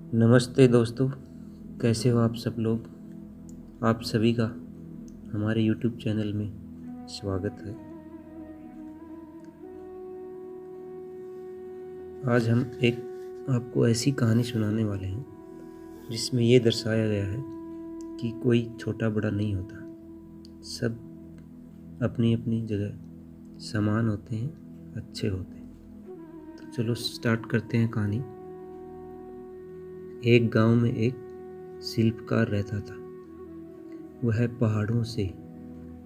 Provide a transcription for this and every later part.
नमस्ते दोस्तों, कैसे हो आप सब लोग। आप सभी का हमारे YouTube चैनल में स्वागत है। आज हम एक आपको ऐसी कहानी सुनाने वाले हैं जिसमें ये दर्शाया गया है कि कोई छोटा बड़ा नहीं होता, सब अपनी अपनी जगह समान होते हैं, अच्छे होते हैं। तो चलो स्टार्ट करते हैं कहानी। एक गांव में एक शिल्पकार रहता था। वह पहाड़ों से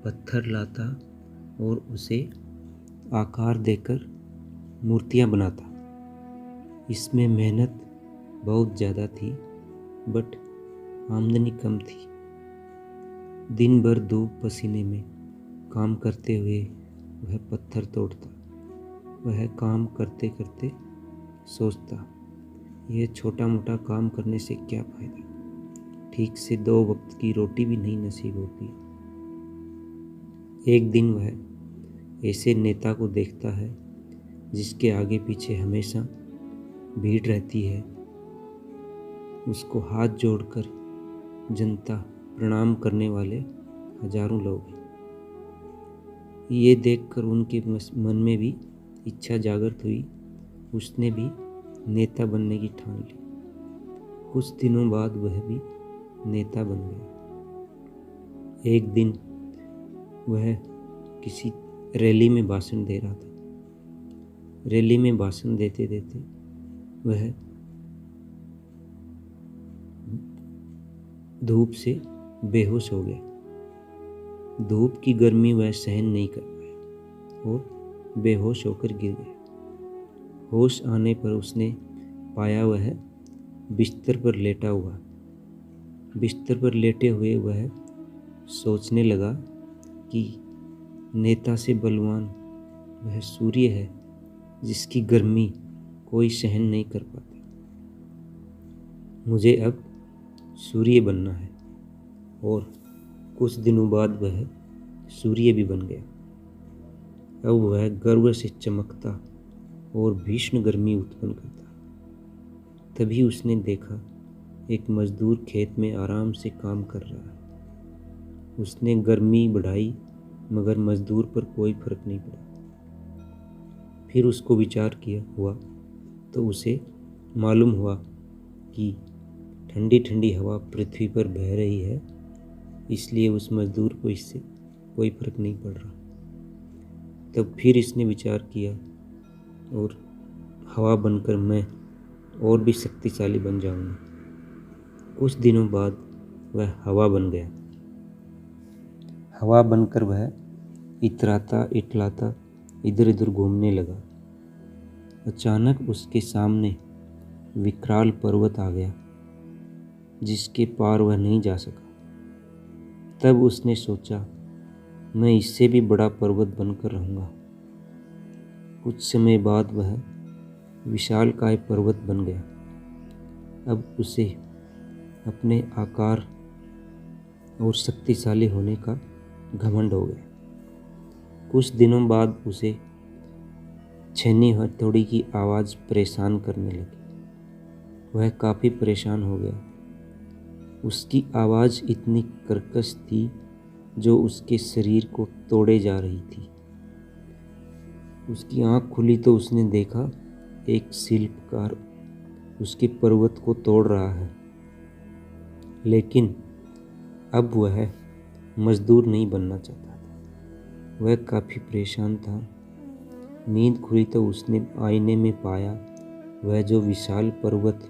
पत्थर लाता और उसे आकार देकर मूर्तियां बनाता। इसमें मेहनत बहुत ज़्यादा थी, बट आमदनी कम थी। दिन भर धूप पसीने में काम करते हुए वह पत्थर तोड़ता। वह काम करते करते सोचता, यह छोटा मोटा काम करने से क्या फ़ायदा, ठीक से 2 वक्त की रोटी भी नहीं नसीब होती। एक दिन वह ऐसे नेता को देखता है जिसके आगे पीछे हमेशा भीड़ रहती है। उसको हाथ जोड़कर जनता प्रणाम करने वाले हजारों लोग हैं। ये देखकर उनके मन में भी इच्छा जागृत हुई। उसने भी नेता बनने की ठान ली। कुछ दिनों बाद वह भी नेता बन गया। एक दिन वह किसी रैली में भाषण दे रहा था। रैली में भाषण देते देते वह धूप से बेहोश हो गया। धूप की गर्मी वह सहन नहीं कर पाया और बेहोश होकर गिर गया। होश आने पर उसने पाया वह बिस्तर पर लेटा हुआ। बिस्तर पर लेटे हुए वह सोचने लगा कि नेता से बलवान वह सूर्य है जिसकी गर्मी कोई सहन नहीं कर पाता। मुझे अब सूर्य बनना है। और कुछ दिनों बाद वह सूर्य भी बन गया। अब वह गर्व से चमकता और भीषण गर्मी उत्पन्न करता। तभी उसने देखा एक मजदूर खेत में आराम से काम कर रहा है। उसने गर्मी बढ़ाई मगर मजदूर पर कोई फर्क नहीं पड़ा। फिर उसको विचार किया हुआ तो उसे मालूम हुआ कि ठंडी ठंडी हवा पृथ्वी पर बह रही है, इसलिए उस मजदूर को इससे कोई फर्क नहीं पड़ रहा। तब फिर इसने विचार किया और हवा बनकर मैं और भी शक्तिशाली बन जाऊंगा। कुछ दिनों बाद वह हवा बन गया। हवा बनकर वह इतराता इटलाता इधर उधर घूमने लगा। अचानक उसके सामने विकराल पर्वत आ गया जिसके पार वह नहीं जा सका। तब उसने सोचा, मैं इससे भी बड़ा पर्वत बनकर रहूंगा। कुछ समय बाद वह विशालकाय पर्वत बन गया। अब उसे अपने आकार और शक्तिशाली होने का घमंड हो गया। कुछ दिनों बाद उसे छेनी हथौड़ी की आवाज़ परेशान करने लगी। वह काफ़ी परेशान हो गया। उसकी आवाज़ इतनी कर्कश थी जो उसके शरीर को तोड़े जा रही थी। उसकी आँख खुली तो उसने देखा एक शिल्पकार उसके पर्वत को तोड़ रहा है। लेकिन अब वह मजदूर नहीं बनना चाहता था। वह काफ़ी परेशान था। नींद खुली तो उसने आईने में पाया वह जो विशाल पर्वत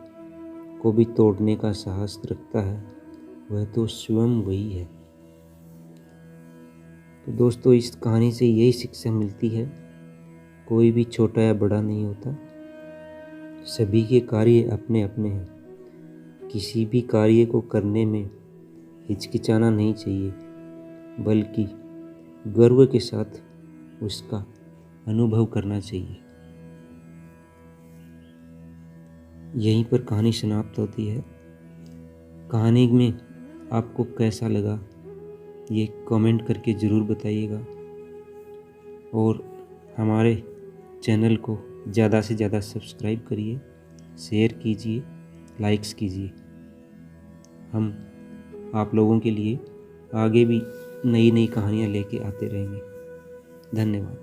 को भी तोड़ने का साहस रखता है वह तो स्वयं वही है। तो दोस्तों, इस कहानी से यही शिक्षा मिलती है, कोई भी छोटा या बड़ा नहीं होता, सभी के कार्य अपने अपने हैं। किसी भी कार्य को करने में हिचकिचाना नहीं चाहिए, बल्कि गर्व के साथ उसका अनुभव करना चाहिए। यहीं पर कहानी समाप्त होती है। कहानी में आपको कैसा लगा ये कमेंट करके ज़रूर बताइएगा और हमारे चैनल को ज़्यादा से ज़्यादा सब्सक्राइब करिए, शेयर कीजिए लाइक्स कीजिए। हम आप लोगों के लिए आगे भी नई नई कहानियाँ लेके आते रहेंगे। धन्यवाद।